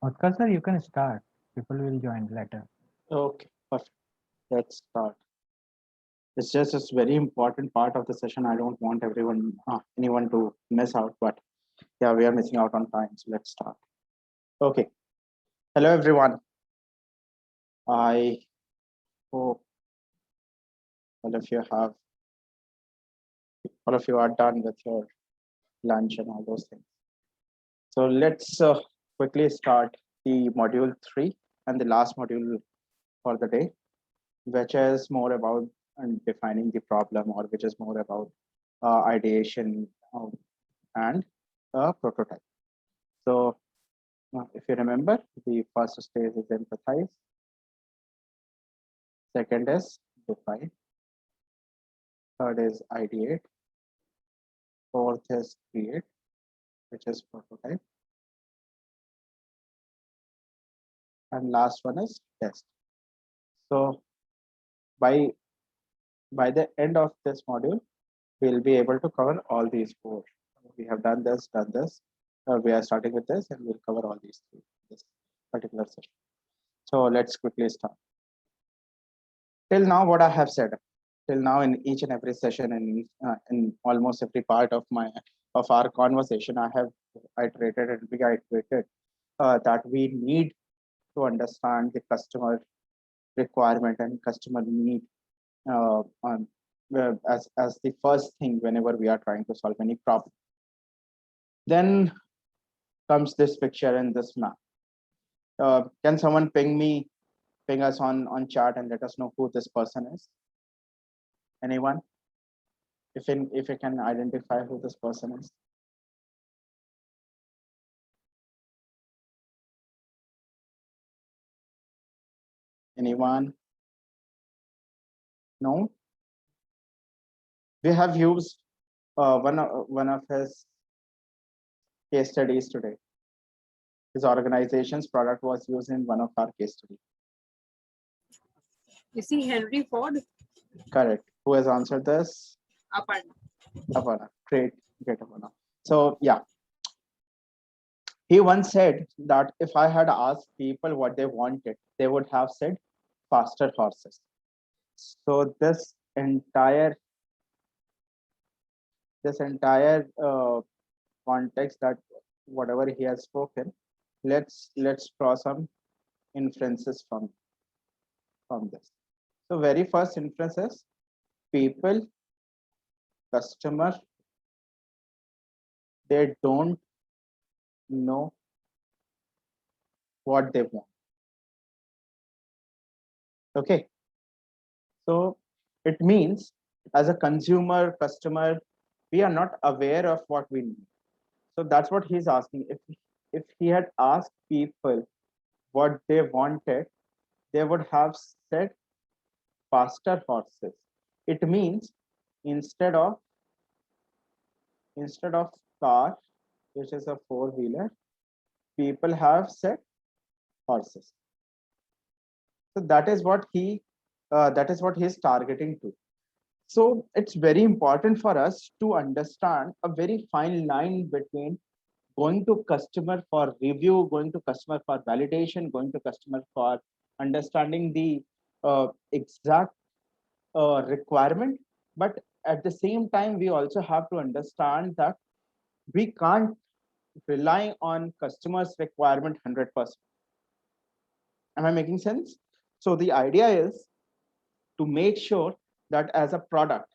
Otkar sir, you can start. People will join later. Okay, perfect. Let's start. It's just a very important part of the session. I don't want anyone to miss out, but yeah, we are missing out on time. So let's start. Okay. Hello, everyone. I hope all of you are done with your lunch and all those things. So let's quickly start the module 3 and the last module for the day, which is more about defining the problem, or which is more about ideation and prototype. So if you remember, the first stage is empathize, second is define, third is ideate, fourth is create, which is prototype, and last one is test. So by the end of this module, we'll be able to cover all these four. We have done this. We are starting with this, and we'll cover all these three this particular session. So let's quickly start. Till now, what I have said, till now in each and every session, and in almost every part of our conversation, I have iterated and reiterated that we need to understand the customer requirement and customer need as the first thing whenever we are trying to solve any problem. Then comes this picture and this map. Can someone ping us on chat and let us know who this person is? Anyone? If you can identify who this person is. Anyone? No? We have used one of his case studies today. His organization's product was used in one of our case studies. Is he Henry Ford? Correct. Who has answered this? Aparna. Great, Aparna. So yeah, he once said that if I had asked people what they wanted, they would have said faster horses. So this entire context, that whatever he has spoken, let's draw some inferences from this. So very first inference is people, customer, they don't know what they want. Okay, so it means as a consumer, customer, we are not aware of what we need. So that's what he's asking. If he had asked people what they wanted, they would have said faster horses. It means instead of car, which is a four-wheeler, people have said horses. So that is what he is targeting to. So it's very important for us to understand a very fine line between going to customer for review, going to customer for validation, going to customer for understanding the exact requirement. But at the same time, we also have to understand that we can't rely on customers' requirement 100%. Am I making sense? So the idea is to make sure that as a product,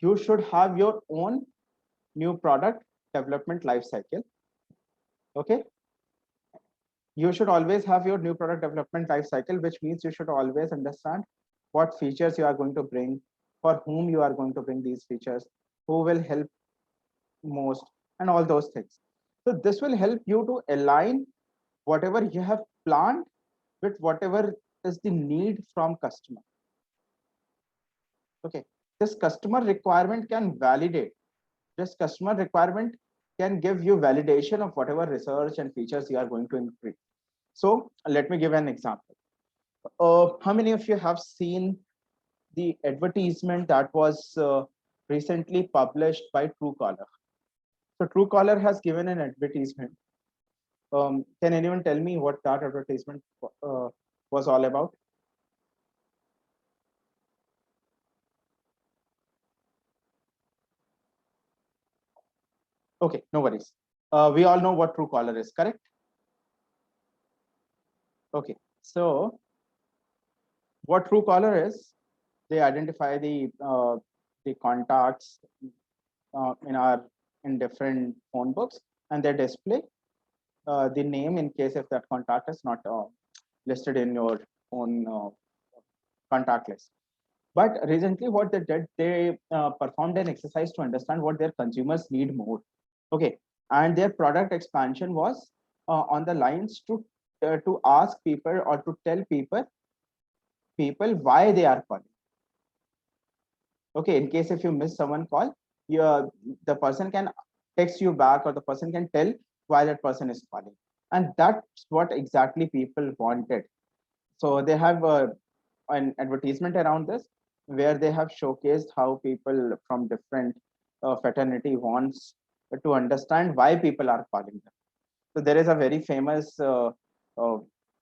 you should have your own new product development life cycle. Okay, you should always have your new product development life cycle, which means you should always understand what features you are going to bring, for whom you are going to bring these features, who will help most, and all those things. So this will help you to align whatever you have planned with whatever is the need from customer. Okay, this customer requirement can validate. This customer requirement can give you validation of whatever research and features you are going to increase. So let me give an example. How many of you have seen the advertisement that was recently published by Truecaller? So Truecaller has given an advertisement Can anyone tell me what that advertisement was all about? Okay, no worries. We all know what Truecaller is, correct? Okay, so what Truecaller is, they identify the contacts in our in different phone books, and they display the name in case if that contact is not listed in your own contact list. But recently, what they did, they performed an exercise to understand what their consumers need more. Okay, and their product expansion was on the lines to ask people or to tell people why they are calling. Okay, in case if you miss someone call, the person can text you back or the person can tell why that person is calling, and that's what exactly people wanted. So they have an advertisement around this where they have showcased how people from different fraternity wants to understand why people are calling them. So there is a very famous uh,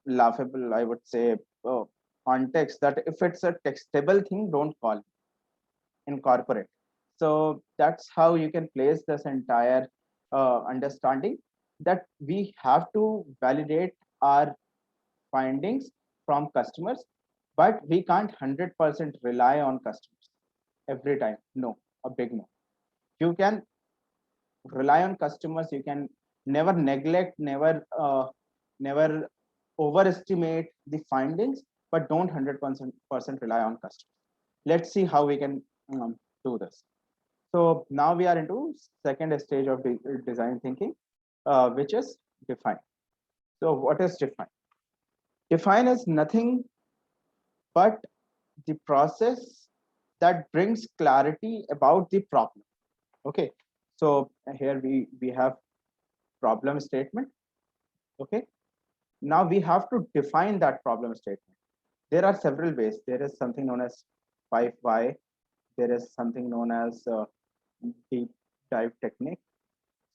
laughable, I would say, uh, context that if it's a textable thing, don't call in corporate. So that's how you can place this entire understanding that we have to validate our findings from customers, but we can't 100% rely on customers every time. No, a big no. You can rely on customers. You can never neglect, never overestimate the findings, but don't 100% rely on customers. Let's see how we can do this. So now we are into second stage of design thinking, which is define. So what is define? Define is nothing but the process that brings clarity about the problem. Okay, so here we have problem statement. Okay, now we have to define that problem statement. There are several ways. There is something known as 5 why. There is something known as deep dive technique.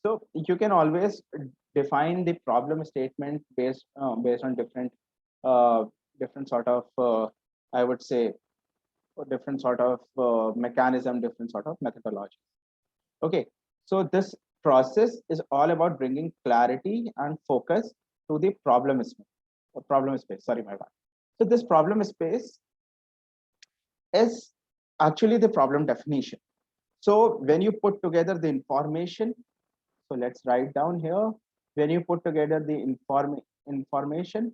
So you can always define the problem statement based on uh, different sort of I would say different sort of mechanism, different sort of methodology. Okay, so this process is all about bringing clarity and focus to the problem space. Sorry, my bad. So this problem space is actually the problem definition. So when you put together the information, so let's write down here. When you put together the information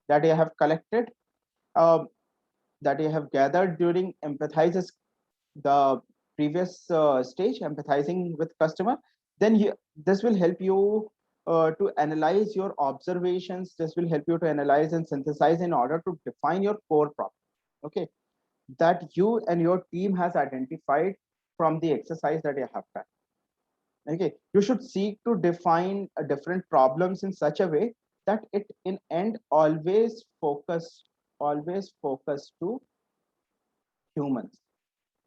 that you have collected, uh, that you have gathered during empathizes the previous stage, empathizing with customer, then this will help you to analyze your observations. This will help you to analyze and synthesize in order to define your core problem. Okay, that you and your team has identified from the exercise that you have done. Okay, you should seek to define different problems in such a way that it in end always focus to humans.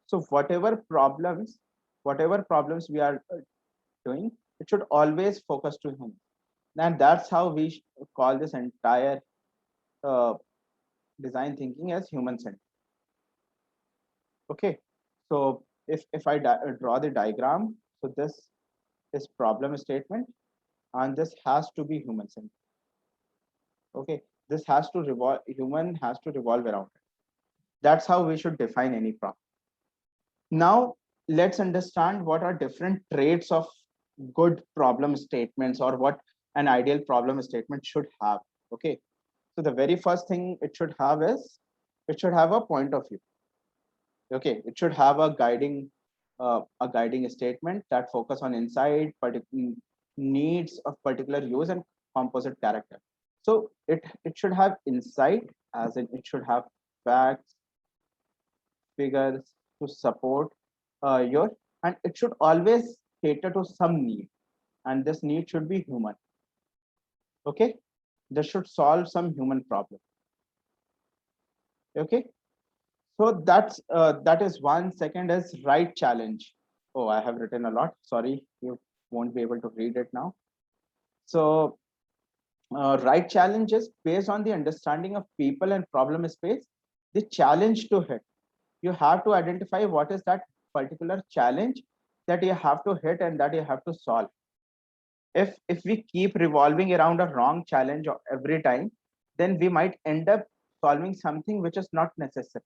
So whatever problems we are doing, it should always focus to humans, and that's how we call this entire uh, design thinking as human centered. Okay, so if I draw the diagram, so this is problem statement, and this has to be human centered. Okay, this has to revolve, human has to revolve around it. That's how we should define any problem. Now let's understand what are different traits of good problem statements, or what an ideal problem statement should have. Okay, so the very first thing it should have is it should have a point of view. Okay, it should have a guiding statement that focus on insight, particular needs of particular use and composite character. So it should have insight, as in it should have facts, figures to support your, and it should always cater to some need, and this need should be human. Okay, this should solve some human problem. Okay, so that is one. Second is right challenge. Oh, I have written a lot, sorry, you won't be able to read it now. So Right challenges based on the understanding of people and problem space. The challenge to hit. You have to identify what is that particular challenge that you have to hit and that you have to solve. If we keep revolving around a wrong challenge every time, then we might end up solving something which is not necessary.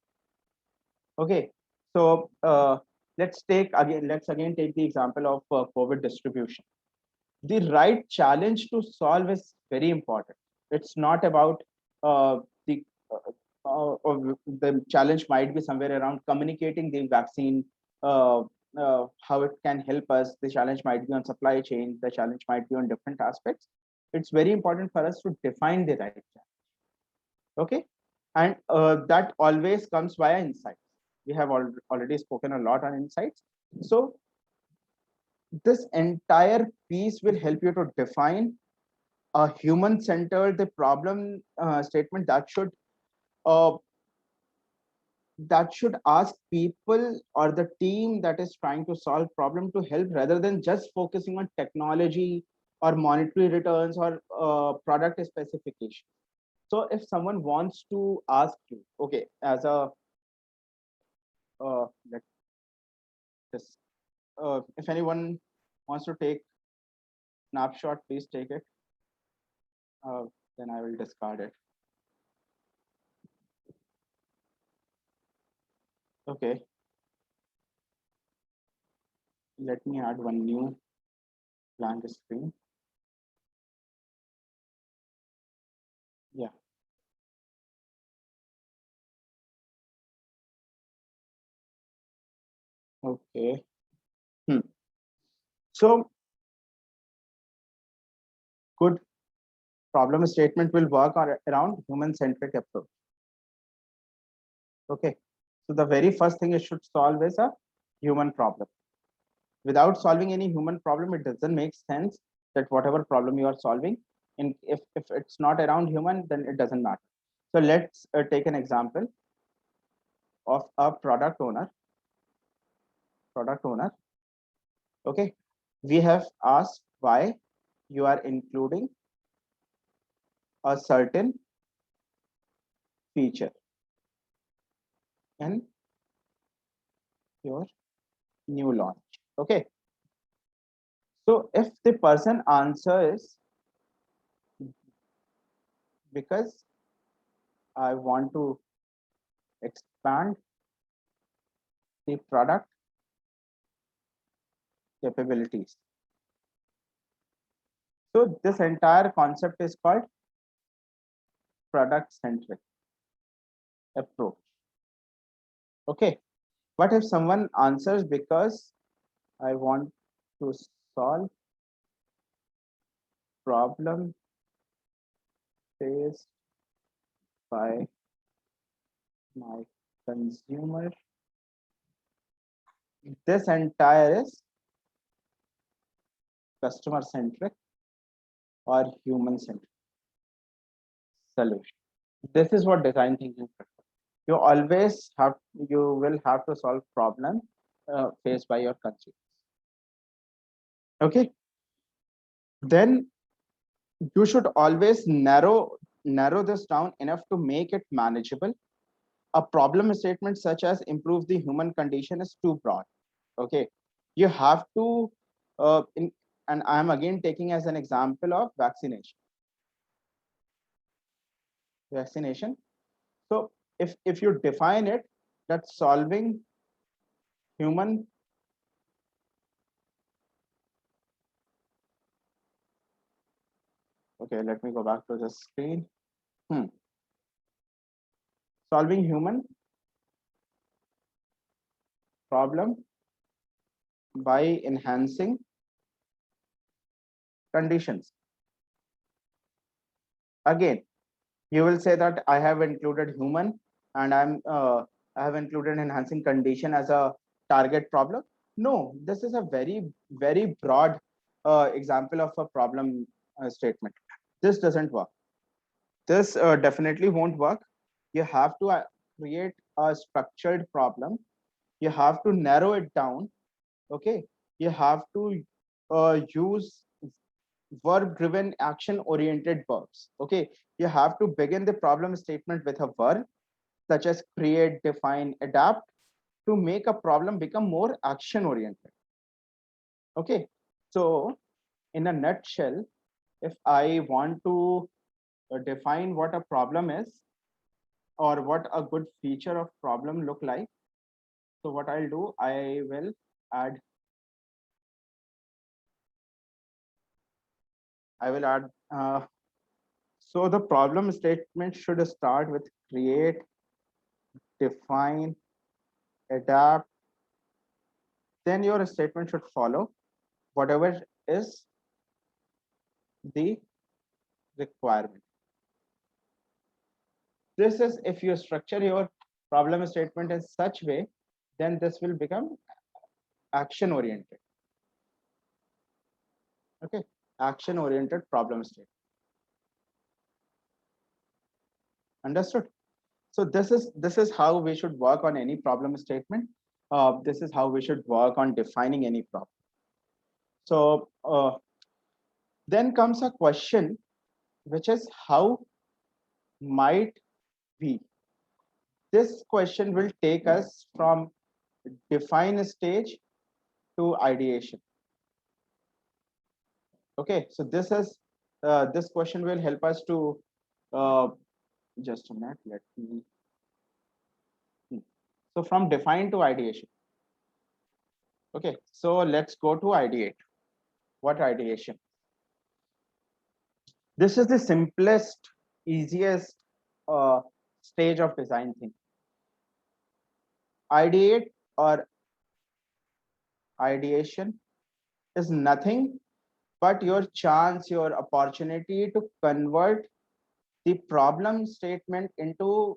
Okay, so let's again take the example of COVID distribution. The right challenge to solve is very important. It's not about the the challenge might be somewhere around communicating the vaccine, how it can help us. The challenge might be on supply chain. The challenge might be on different aspects. It's very important for us to define the right challenge. Okay, and that always comes via insights. We have already spoken a lot on insights. So this entire piece will help you to define a human centered the problem statement uh, that should ask people or the team that is trying to solve problem to help, rather than just focusing on technology or monetary returns or product specification. So if someone wants to ask you, okay, as a let's just if anyone wants to take snapshot, please take it. uh, then I will discard it. Okay, let me add one new blank screen. Yeah. Okay. Hmm. So good problem statement will work around human centric approach. Okay. So the very first thing it should solve is a human problem. Without solving any human problem, it doesn't make sense that whatever problem you are solving, and if it's not around human, then it doesn't matter. So let's take an example of a product owner. Okay, we have asked why you are including a certain feature in your new launch. Okay, so if the person answers because I want to expand the product capabilities. So this entire concept is called product centric approach. Okay, but if someone answers because I want to solve problem faced by my consumer, this entire is customer centric or human centric solution. This is what design thinking prefers. You always have, you will have to solve problem faced by your consumers. Okay, then you should always narrow this down enough to make it manageable. A problem statement such as improve the human condition is too broad. Okay, you have to and I am again taking as an example of vaccination. So if you define it that solving human, okay, let me go back to the screen. Solving human problem by enhancing conditions. Again, you will say that I have included human and I have included enhancing condition as a target problem. No, this is a very broad example of a problem statement. This doesn't work. This definitely won't work. You have to create a structured problem. You have to narrow it down. Okay, you have to use verb driven action oriented verbs. Okay, you have to begin the problem statement with a verb such as create, define, adapt to make a problem become more action oriented. Okay, so in a nutshell, if I want to define what a problem is or what a good feature of problem look like, so what I'll do, I will add so the problem statement should start with create, define, adapt. Then your statement should follow whatever is the requirement. This is if you structure your problem statement in such way, then this will become action oriented. Okay, action oriented problem statement. Understood? So this is how we should work on any problem statement. This is how we should work on defining any problem. So then comes a question, which is how might we? This question will take us from define stage to ideation. Okay, so this question will help us to just a minute. Let me. So from define to ideation. Okay, so let's go to ideate. What ideation? This is the simplest, easiest stage of design thinking. Ideate or ideation is nothing but your chance, your opportunity to convert the problem statement into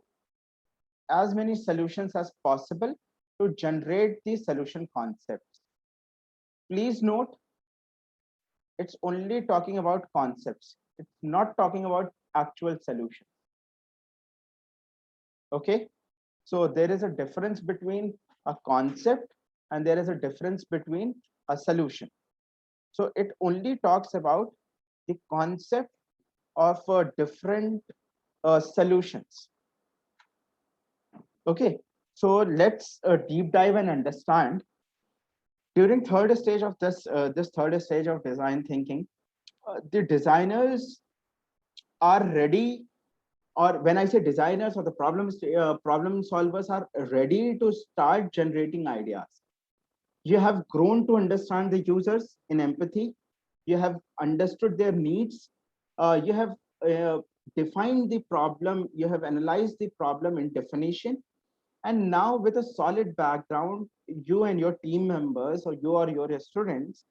as many solutions as possible to generate the solution concepts. Please note, it's only talking about concepts. It's not talking about actual solutions. Okay, so there is a difference between a concept and there is a difference between a solution. So it only talks about the concept of different solutions. Okay, so let's deep dive and understand. During third stage of this third stage of design thinking, the designers are ready, or when I say designers or the problem solvers are ready to start generating ideas. You have grown to understand the users in empathy. You have understood their needs. You have defined the problem. You have analyzed the problem in definition. And now with a solid background, you and your team members or you or your students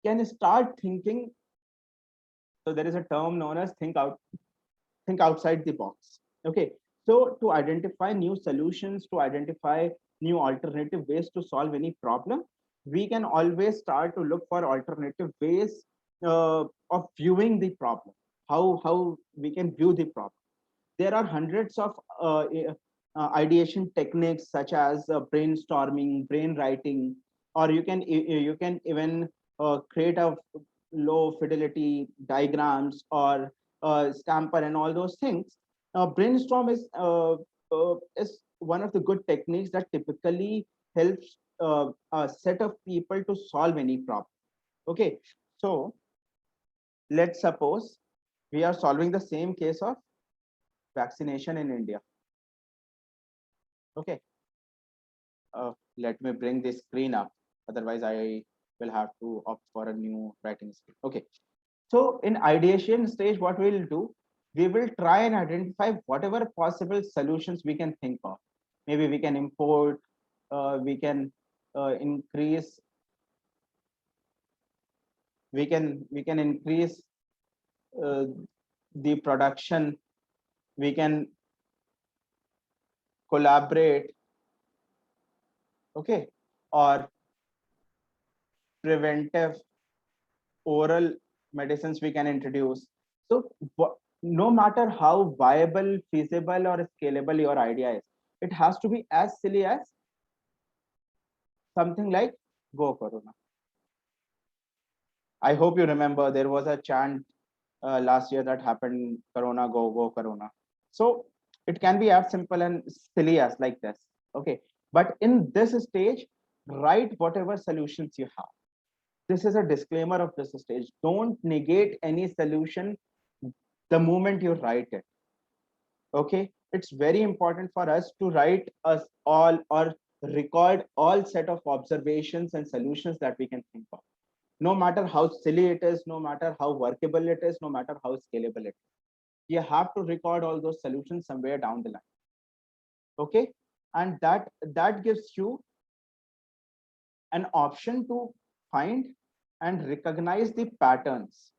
can start thinking. So there is a term known as think outside the box. Okay, so to identify new solutions, to identify new alternative ways to solve any problem, we can always start to look for alternative ways of viewing the problem, how we can view the problem. There are hundreds of ideation techniques such as brainstorming, brainwriting, or you can even create a low fidelity diagrams or stamper and all those things. Brainstorm is one of the good techniques that typically helps a set of people to solve any problem. Okay, so let's suppose we are solving the same case of vaccination in India. Okay, let me bring this screen up. Otherwise, I will have to opt for a new writing screen. Okay, so in ideation stage, what we'll do, we will try and identify whatever possible solutions we can think of. Maybe we can import, increase, we can increase the production, we can collaborate, okay, or preventive oral medicines we can introduce. So no matter how viable, feasible, or scalable your idea is, it has to be as silly as something like go corona. I hope you remember there was a chant last year that happened, Corona, go, go, Corona. So it can be as simple and silly as like this. Okay. But in this stage, write whatever solutions you have. This is a disclaimer of this stage. Don't negate any solution the moment you write it. Okay. It's very important for us to write us all or record all set of observations and solutions that we can think of, no matter how silly it is, no matter how workable it is, no matter how scalable it is. You have to record all those solutions somewhere down the line. Okay. And that gives you an option to find and recognize the patterns.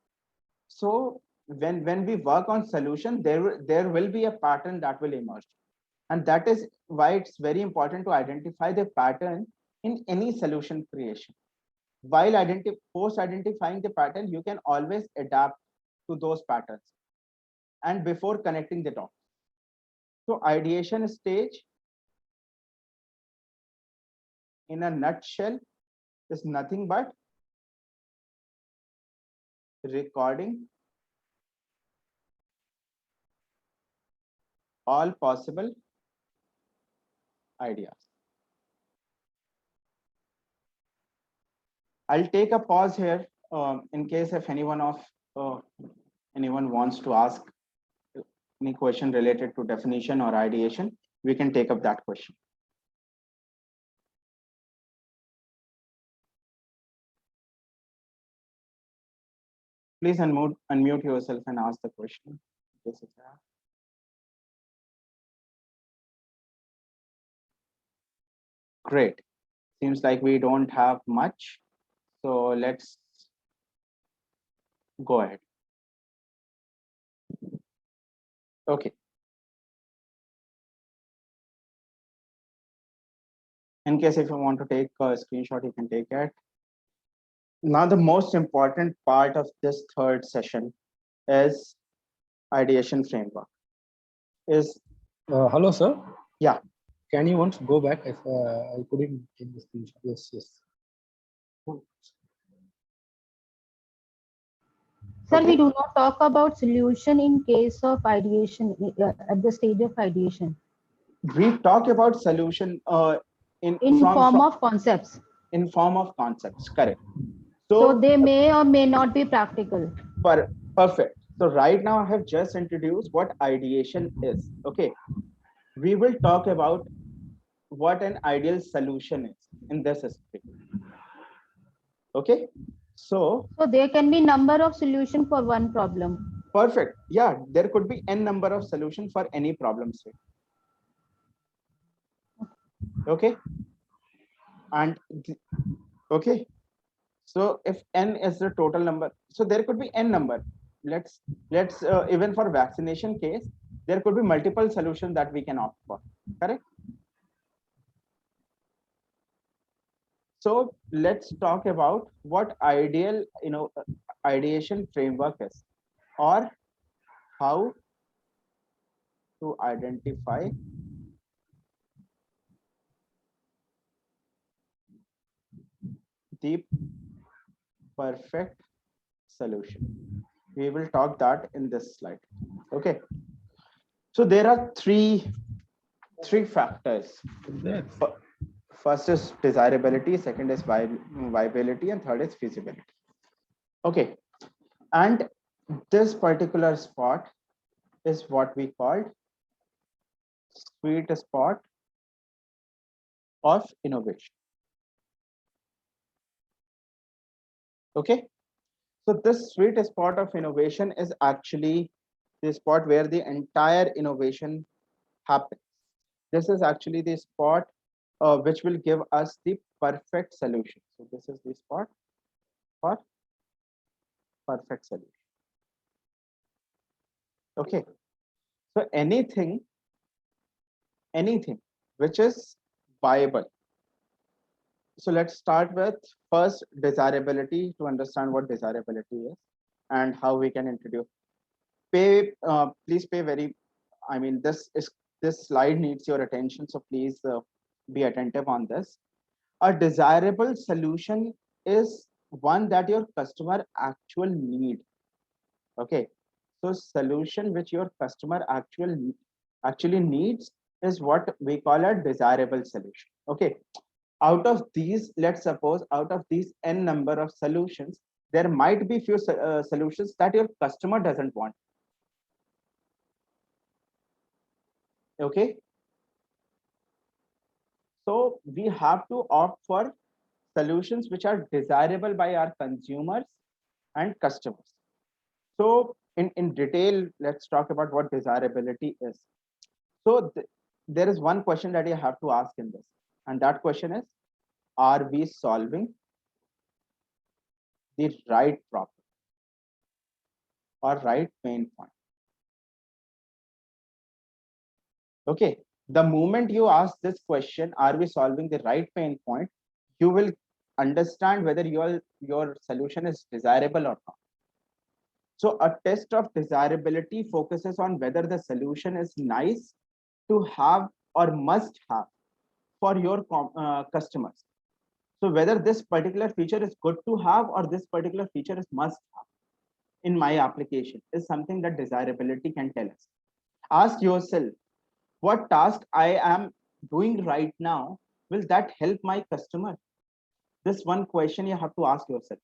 So when we work on solution, there will be a pattern that will emerge. And that is why it's very important to identify the pattern in any solution creation. While post identifying the pattern, you can always adapt to those patterns and before connecting the dots. So ideation stage in a nutshell is nothing but recording all possible ideas. I'll take a pause here in case if anyone wants to ask any question related to definition or ideation, we can take up that question. Please unmute yourself and ask the question. Great. Seems like we don't have much. So let's go ahead. Okay. In case if you want to take a screenshot, you can take it. Now, the most important part of this third session is ideation framework. Hello, sir. Yeah. Can you once go back if I couldn't take the screenshot? Yes, yes. Sir, Okay. we do not talk about solution in case of ideation at the stage of ideation. We talk about solution in form of concepts. In form of concepts, correct. So they may or may not be practical. Perfect. So right now I have just introduced what ideation is. Okay. We will talk about what an ideal solution is in this aspect. Okay. So there can be number of solutions for one problem. Perfect. Yeah, there could be n number of solutions for any problem set. Okay. And okay. So if n is the total number, so there could be n number. Let's even for vaccination case, there could be multiple solutions that we can opt for. Correct. So let's talk about what ideal, ideation framework is, or how to identify the perfect solution. We will talk that in this slide. Okay. So there are three factors. First is desirability, second is viability, and third is feasibility. Okay. And this particular spot is what we called sweet spot of innovation. Okay. So this sweet spot of innovation is actually the spot where the entire innovation happens. This is actually the spot which will give us the perfect solution. So this is the spot for perfect solution. Okay. So anything which is viable. So let's start with first desirability, to understand what desirability is and how we can introduce. Please pay very, this slide needs your attention, so please be attentive on this. A desirable solution is one that your customer actual need. Okay, so solution which your customer actually needs is what we call a desirable solution. Okay, out of these, let's suppose out of these n number of solutions, there might be few solutions that your customer doesn't want. Okay, so we have to opt for solutions which are desirable by our consumers and customers. So in detail, let's talk about what desirability is. So there is one question that you have to ask in this, and that question is, are we solving the right problem or right pain point? Okay, the moment you ask this question, are we solving the right pain point, you will understand whether your solution is desirable or not. So a test of desirability focuses on whether the solution is nice to have or must have for your customers. So whether this particular feature is good to have or this particular feature is must have in my application is something that desirability can tell us. Ask yourself, what task I am doing right now, will that help my customer? This one question you have to ask yourself.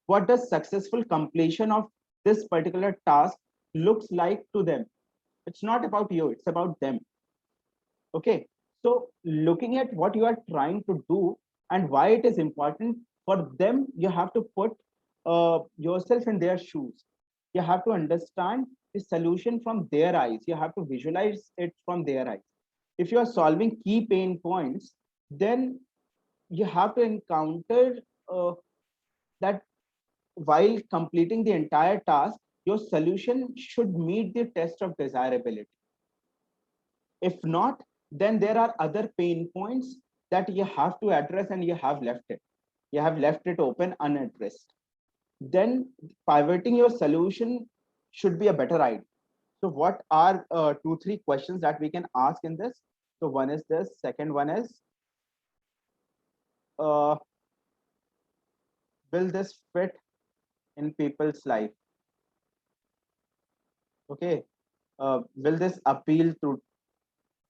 What does successful completion of this particular task looks like to them? It's not about you, it's about them. Okay, so looking at what you are trying to do and why it is important for them, you have to put yourself in their shoes. You have to understand the solution from their eyes. You have to visualize it from their eyes. If you are solving key pain points, then you have to encounter that while completing the entire task, your solution should meet the test of desirability. If not, then there are other pain points that you have to address and you have left it. You have left it open unaddressed. Then pivoting your solution should be a better idea. So what are 2-3 questions that we can ask in this? So one is this, second one is, will this fit in people's life? Okay, will this appeal to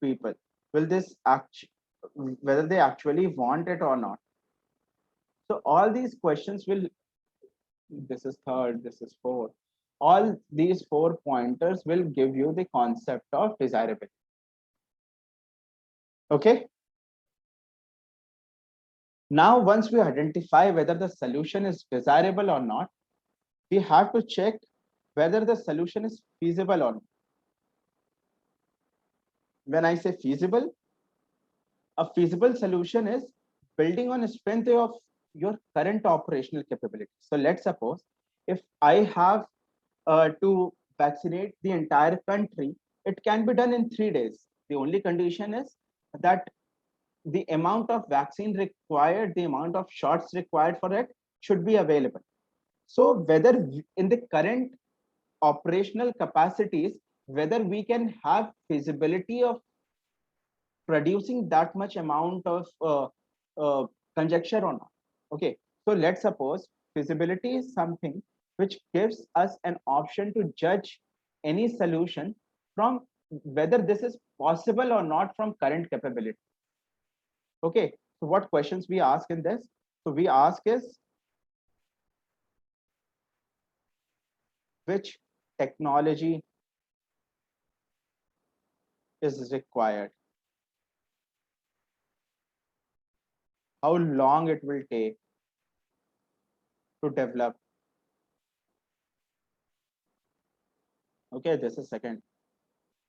people? Will this whether they actually want it or not? So all these questions will, this is third, this is fourth, all these 4 pointers will give you the concept of desirability. Okay, now once we identify whether the solution is desirable or not, we have to check whether the solution is feasible or not. When I say feasible, a feasible solution is building on the strength of your current operational capability. So let's suppose if I have to vaccinate the entire country, it can be done in 3 days. The only condition is that the amount of vaccine required, the amount of shots required for it should be available. So whether in the current operational capacities, whether we can have feasibility of producing that much amount of conjecture or not. Okay, so let's suppose feasibility is something which gives us an option to judge any solution from whether this is possible or not from current capability. Okay, so what questions we ask in this? So we ask is, which technology is required? How long it will take to develop? Okay, this is second.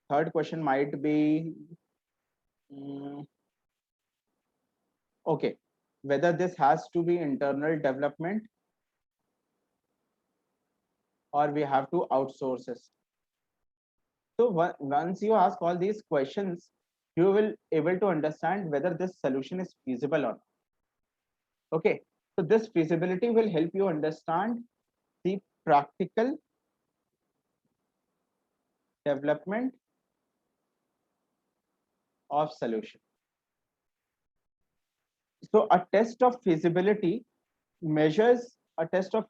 Third question might be, okay, whether this has to be internal development or we have to outsource it. So once you ask all these questions, you will able to understand whether this solution is feasible or not. Okay, so this feasibility will help you understand the practical development of solution. So a test of feasibility measures a test of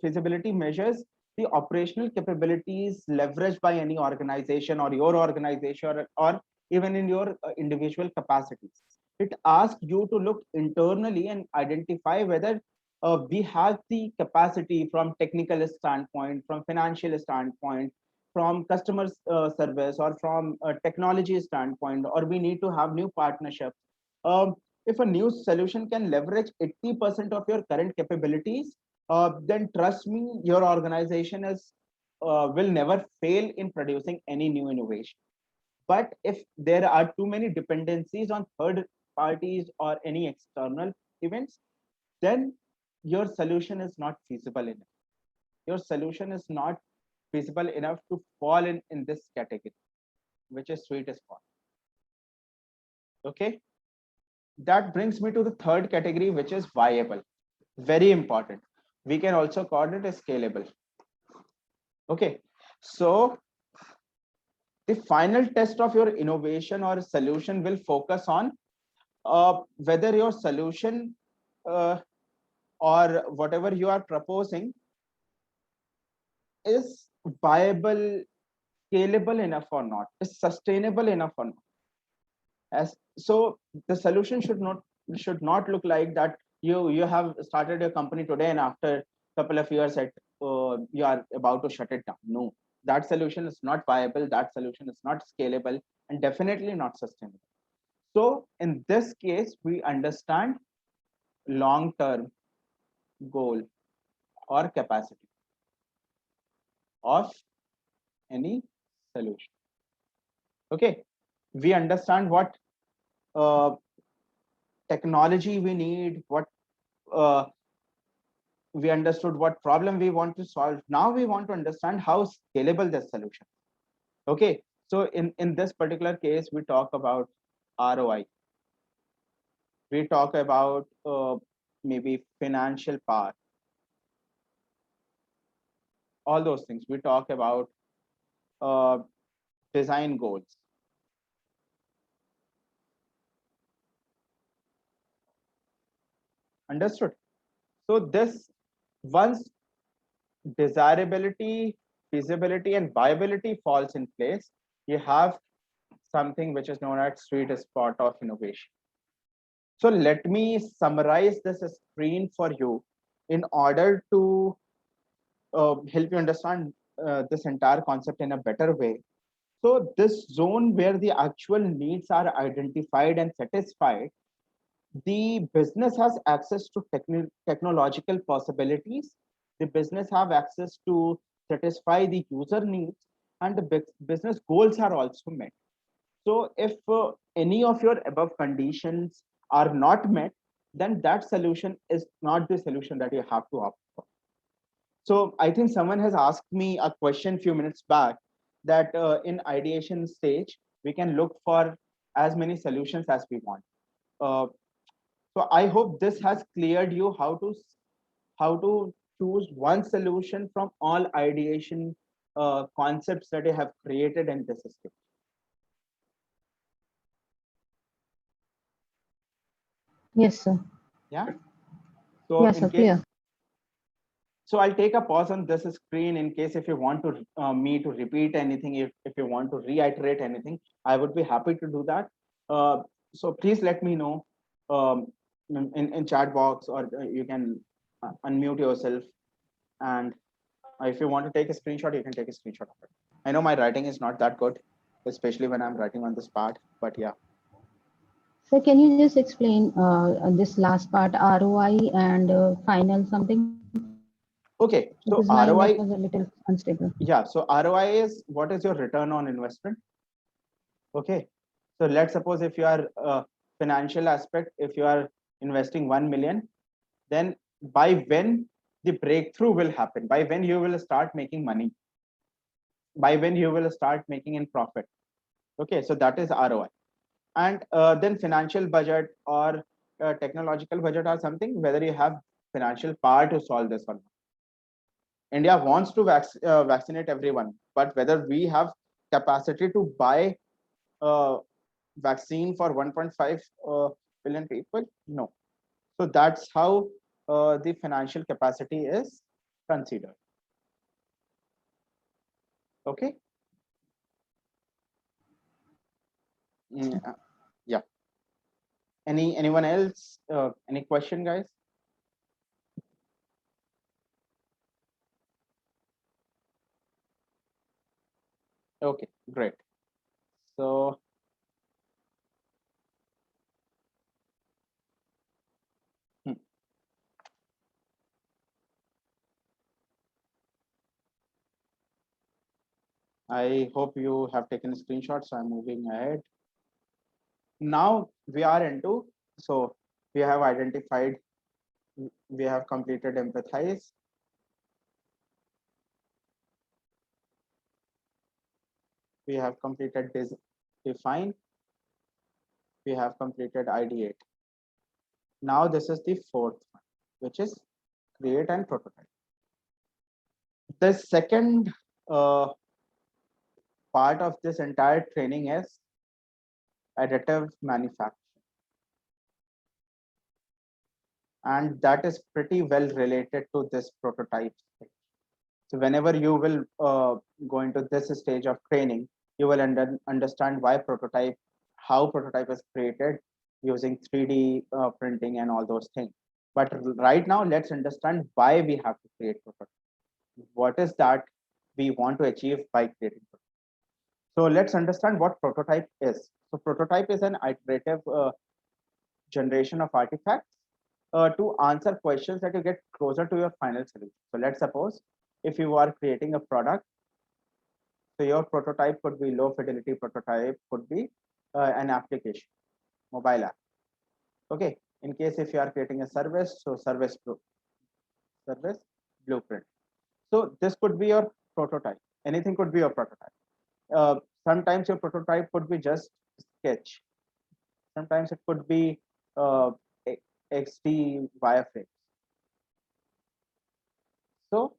feasibility measures the operational capabilities leveraged by any organization or your organization, or even in your individual capacities. It asks you to look internally and identify whether we have the capacity from technical standpoint, from financial standpoint, from customer service, or from a technology standpoint, or we need to have new partnerships. If a new solution can leverage 80% of your current capabilities, then trust me, your organization is will never fail in producing any new innovation. But if there are too many dependencies on third parties or any external events, then your solution is not feasible enough. Your solution is not feasible enough to fall in this category, which is sweet spot. Okay, that brings me to the third category, which is viable. Very important. We can also call it a scalable. Okay, so the final test of your innovation or solution will focus on whether your solution or whatever you are proposing is viable, scalable enough or not, is sustainable enough or not. As so, the solution should not look like that you have started your company today and after a couple of years you are about to shut it down. No, that solution is not viable, that solution is not scalable, and definitely not sustainable. So in this case, we understand long-term goal or capacity of any solution. Okay, we understand what technology we need, what we understood what problem we want to solve. Now we want to understand how scalable this solution. Okay, so in this particular case, we talk about ROI. We talk about maybe financial power. All those things. We talk about design goals. Understood? So this, once desirability, feasibility, and viability falls in place, you have something which is known as sweet spot of innovation. So let me summarize this screen for you in order to help you understand this entire concept in a better way. So this zone where the actual needs are identified and satisfied, the business has access to technological possibilities. The business have access to satisfy the user needs, and the business goals are also met. So if any of your above conditions are not met, then that solution is not the solution that you have to opt for. So I think someone has asked me a question few minutes back that in ideation stage, we can look for as many solutions as we want. So I hope this has cleared you how to choose one solution from all ideation concepts that you have created in this system. Yes, sir. Yeah. So Yes, in sir. case, Clear. so I'll take a pause on this screen in case if you want to me to repeat anything, if you want to reiterate anything, I would be happy to do that. So please let me know in chat box, or you can unmute yourself, and if you want to take a screenshot, you can take a screenshot of it. I know my writing is not that good, especially when I'm writing on this part, but yeah. So can you just explain this last part, ROI and final something? Okay, so Because my net ROI, was a little unstable. yeah, so ROI is what is your return on investment. Okay, so let's suppose if you are financial aspect, if you are investing 1 million, then by when the breakthrough will happen, by when you will start making money, by when you will start making in profit. Okay, so that is ROI. And then financial budget or technological budget or something, whether you have financial power to solve this or not. India wants to vaccinate everyone, but whether we have capacity to buy vaccine for 1.5 billion people, no. So that's how the financial capacity is considered. Okay. Yeah. Anyone else? Any question, guys? Okay, great. So hmm, I hope you have taken a screenshot. So I'm moving ahead. Now we are into, so we have identified, we have completed empathize. We have completed define. We have completed ideate. Now this is the fourth one, which is create and prototype. The second part of this entire training is additive manufacturing. And that is pretty well related to this prototype stage. So whenever you will go into this stage of training, you will understand why prototype, how prototype is created using 3D printing and all those things. But right now, let's understand why we have to create prototype. What is that we want to achieve by creating prototype? So let's understand what prototype is. So prototype is an iterative generation of artifacts to answer questions that you get closer to your final solution. So let's suppose if you are creating a product, so your prototype could be low fidelity prototype, could be an application, mobile app. Okay. In case if you are creating a service, so service blueprint. So this could be your prototype. Anything could be your prototype. Sometimes your prototype could be just sketch. Sometimes it could be XD wireframe. So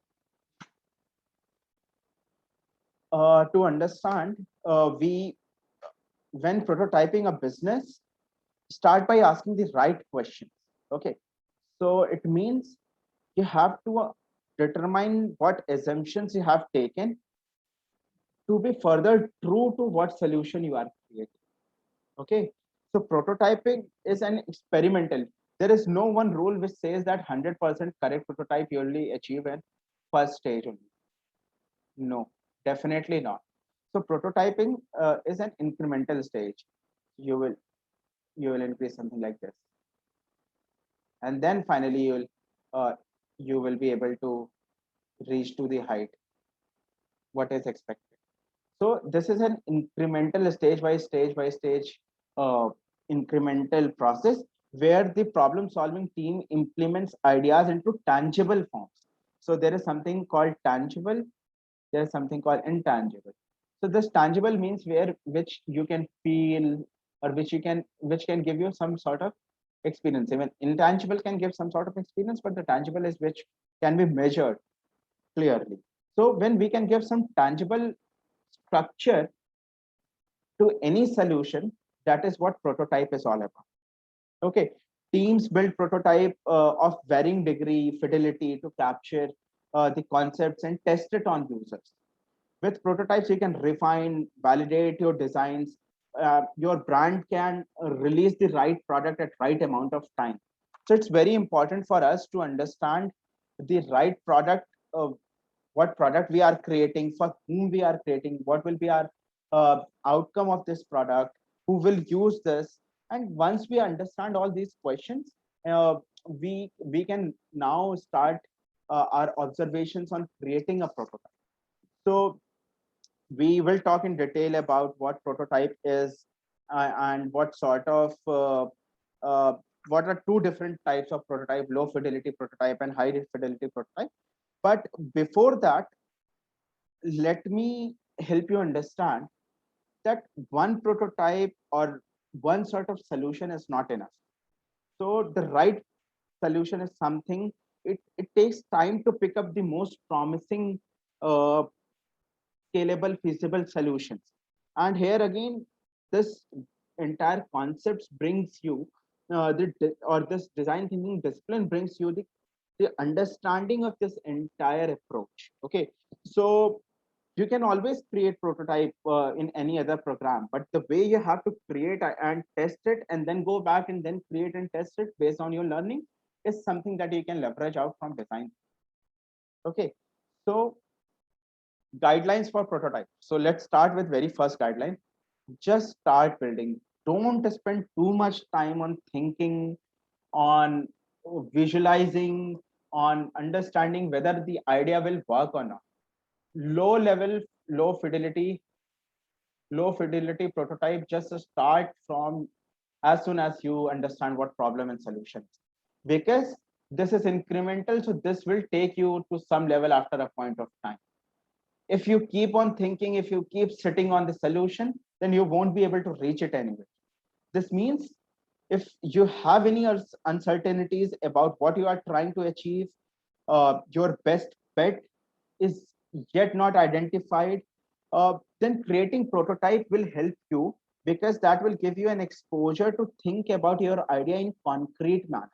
to understand, when prototyping a business, start by asking the right questions. Okay, so it means you have to determine what assumptions you have taken to be further true to what solution you are creating. Okay, so prototyping is an experimental. There is no one rule which says that 100% correct prototype you only achieve in first stage only. No, definitely not. So prototyping is an incremental stage. You will increase something like this, and then finally you will be able to reach to the height what is expected. So this is an incremental stage by stage incremental process where the problem solving team implements ideas into tangible forms. So there is something called tangible, there is something called intangible. So this tangible means which you can feel, or which can give you some sort of experience. Even intangible can give some sort of experience, but the tangible is which can be measured clearly. So when we can give some tangible structure to any solution, that is what prototype is all about. Okay, teams build prototype of varying degree fidelity to capture the concepts and test it on users. With prototypes, you can refine, validate your designs. Your brand can release the right product at right amount of time. So it's very important for us to understand the right product, what product we are creating, for whom we are creating, what will be our outcome of this product, who will use this. And once we understand all these questions, we can now start our observations on creating a prototype. So we will talk in detail about what prototype is and what sort of what are two different types of prototype: low fidelity prototype and high fidelity prototype. But before that, let me help you understand that one prototype or one sort of solution is not enough. So the right solution is something, it takes time to pick up the most promising scalable, feasible solutions. And here again, this entire concept brings you or this design thinking discipline brings you the understanding of this entire approach. Okay, so you can always create prototype in any other program, but the way you have to create and test it and then go back and then create and test it based on your learning is something that you can leverage out from design. Okay, so guidelines for prototype. So let's start with very first guideline. Just start building. Don't spend too much time on thinking, on visualizing, on understanding whether the idea will work or not. Low level, low fidelity, low fidelity prototype, just start from as soon as you understand what problem and solution is. Because this is incremental, so this will take you to some level after a point of time. If you keep on thinking, if you keep sitting on the solution, then you won't be able to reach it anyway. This means if you have any uncertainties about what you are trying to achieve, your best bet is yet not identified, then creating prototype will help you, because that will give you an exposure to think about your idea in concrete manner.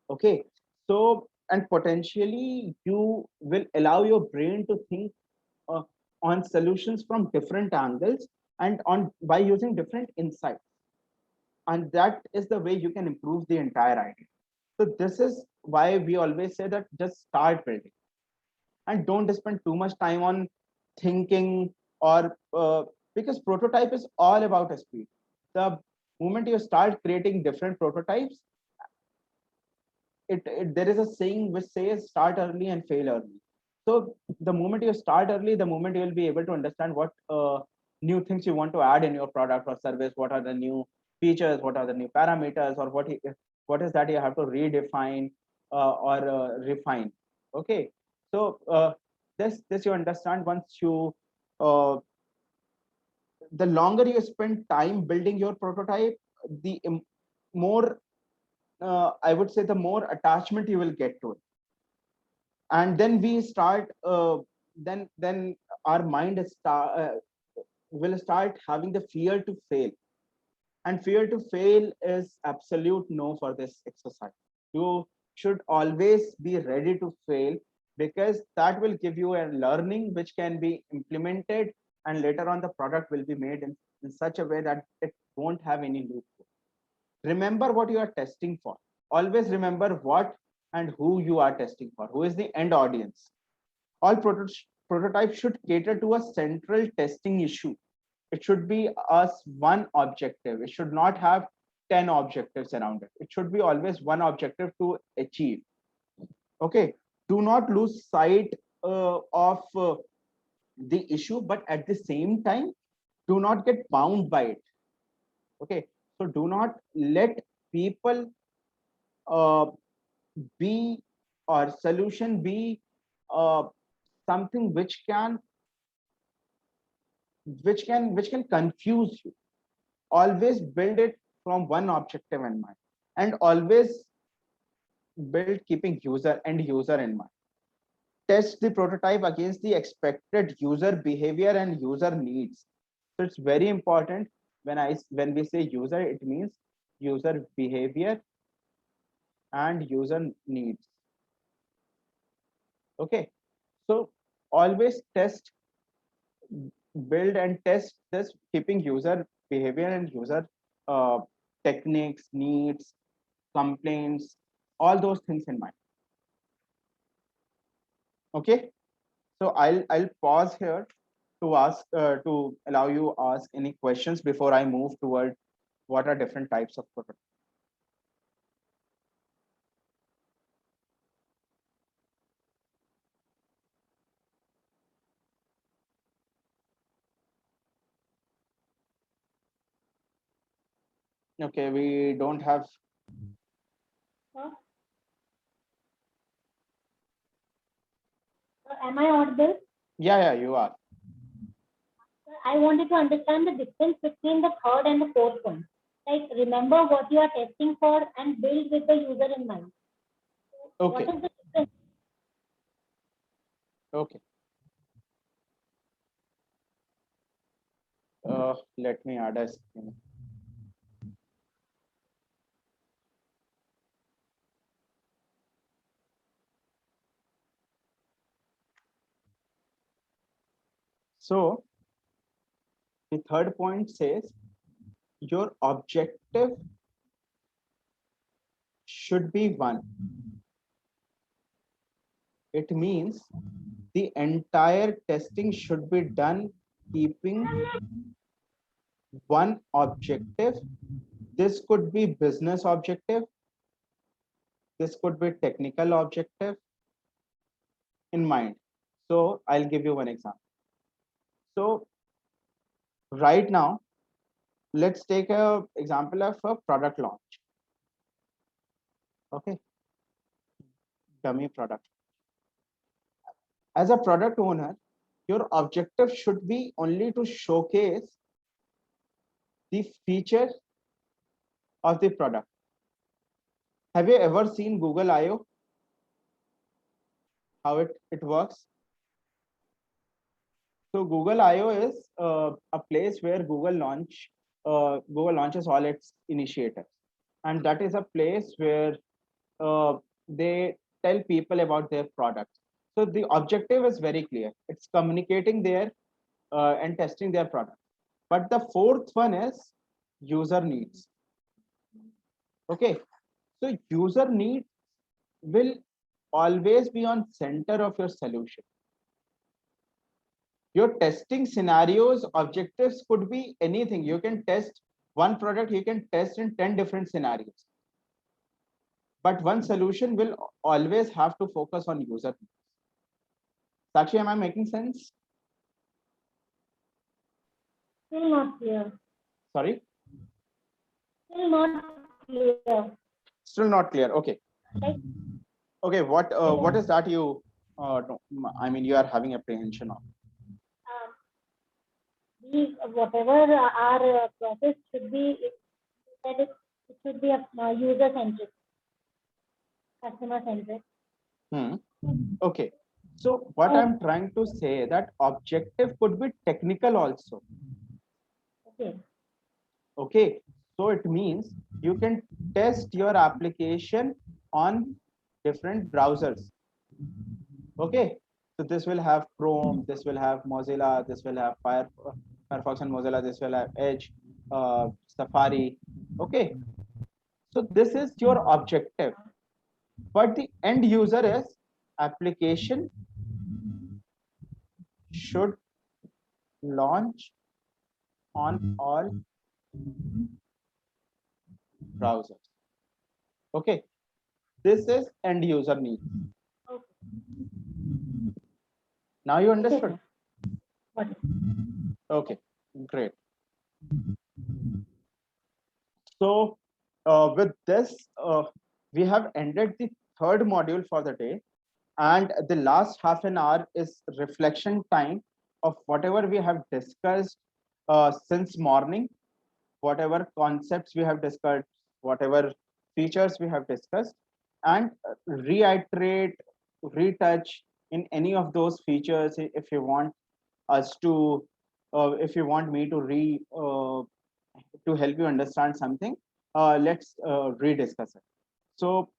Okay, so and potentially you will allow your brain to think uh, on solutions from different angles and on by using different insights, and that is the way you can improve the entire idea. So this is why we always say that just start building and don't spend too much time on thinking, or because prototype is all about speed. The moment you start creating different prototypes, there is a saying which says start early and fail early. So the moment you start early, the moment you will be able to understand what new things you want to add in your product or service, what are the new features, what are the new parameters, or what is that you have to redefine or refine. Okay, so this you understand once you the longer you spend time building your prototype, the more I would say the more attachment you will get to it. And then we start then our mind will start having the fear to fail, and fear to fail is absolute no for this exercise. You should always be ready to fail, because that will give you a learning which can be implemented, and later on the product will be made in such a way that it won't have any loophole. Remember what you are testing for. Always remember what and who you are testing for, who is the end audience. All prototypes should cater to a central testing issue. It should be us one objective. It should not have 10 objectives around it. It should be always one objective to achieve. Okay, do not lose sight of the issue, but at the same time do not get bound by it. Okay, so do not let people uh, be or solution be uh, something which can confuse you. Always build it from one objective in mind, and always build keeping user in mind. Test the prototype against the expected user behavior and user needs. So it's very important. When we say user, it means user behavior and user needs. Okay, so always build and test this, keeping user behavior and user uh, techniques, needs, complaints, all those things in mind. Okay, so I'll pause here to ask to allow you ask any questions before I move toward what are different types of prototypes. Okay, we don't have. Sir, am I audible? Yeah, you are. Sir, I wanted to understand the difference between the third and the fourth one. Like, remember what you are testing for and build with the user in mind. Okay. What is the difference? Okay. Let me add a screen. So the third point says your objective should be one. It means the entire testing should be done keeping one objective. This could be business objective. This could be technical objective in mind. So I'll give you one example. So right now, let's take a example of a product launch. Okay, dummy product. As a product owner, your objective should be only to showcase the feature of the product. Have you ever seen Google I/O? How it works? So Google I/O is a place where Google launches all its initiatives, and that is a place where they tell people about their products. So the objective is very clear. It's communicating their and testing their product. But the fourth one is user needs. Okay, so user needs will always be on center of your solution. Your testing scenarios, objectives could be anything. You can test one product, you can test in 10 different scenarios. But one solution will always have to focus on user needs. Sakshi, am I making sense? Still not clear. Sorry? Still not clear. Still not clear. Okay. Like, Okay, what is that you no, I mean you are having apprehension of? whatever our process should be, that it should be user centric, customer centric. Okay. So what I'm trying to say that objective could be technical also. Okay. Okay. So it means you can test your application on different browsers. Okay. So this will have Chrome, this will have Mozilla, this will have Firefox and Mozilla, this will have Edge, Safari. Okay. So this is your objective. But the end user is application should launch on all browsers. Okay, this is end user need. Okay. Now you understood? Got it. Okay, great. So with this, we have ended the third module for the day, and the last half an hour is reflection time of whatever we have discussed since morning, whatever concepts we have discussed, whatever features we have discussed, and reiterate, retouch in any of those features if you want us to, if you want me to help you understand something, let's rediscuss it. So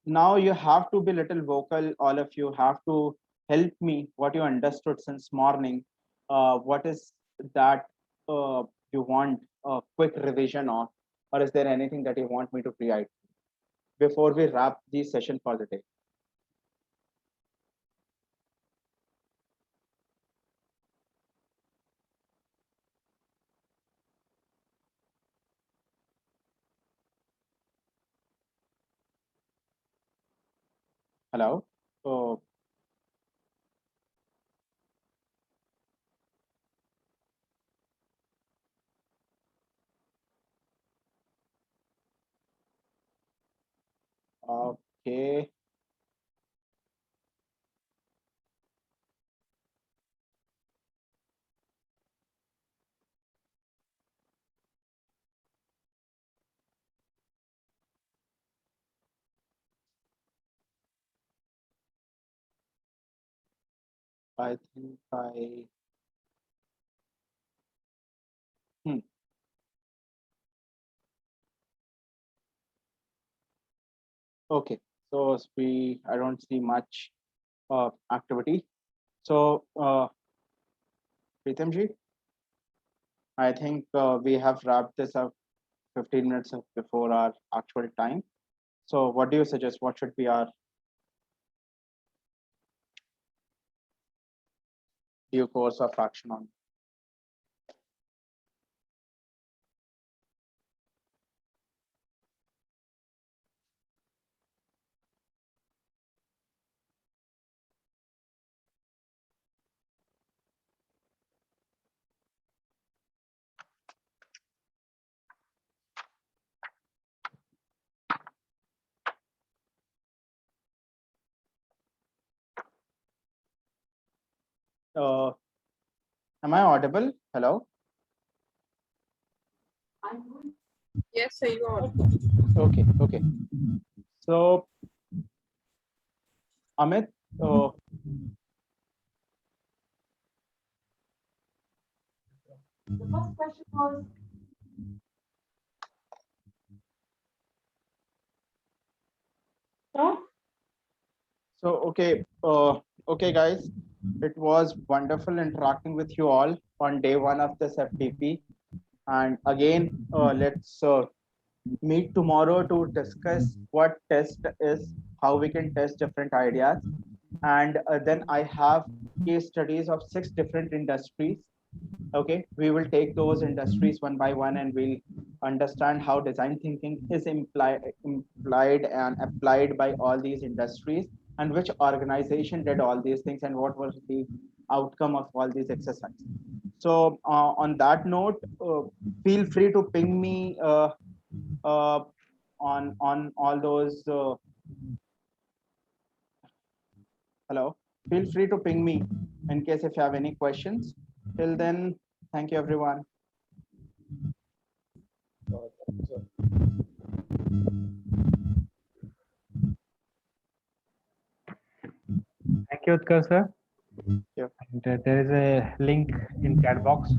now you have to be little vocal. All of you have to help me what you understood since morning. What is that you want a quick revision on, or is there anything that you want me to create before we wrap the session for the day? Hello. So okay. I think I. Hmm. Okay. So I don't see much activity. So Pritam ji, I think we have wrapped this up 15 minutes before our actual time. So what do you suggest? What should be our due course of action on? Am I audible? Hello? Yes, sir, you are. Okay, okay. So, Amit, The first question was, So, okay, guys, it was wonderful interacting with you all on day one of this FDP. And again, let's meet tomorrow to discuss what test is, how we can test different ideas. And then I have case studies of 6 different industries. Okay, we will take those industries one by one and we'll understand how design thinking is implied and applied by all these industries, and which organization did all these things and what was the outcome of all these exercises. So on that note, feel free to ping me on all those hello, feel free to ping me in case if you have any questions. Till then, thank you everyone. Thank you, Utkar sir. Yeah. And there is a link in chat box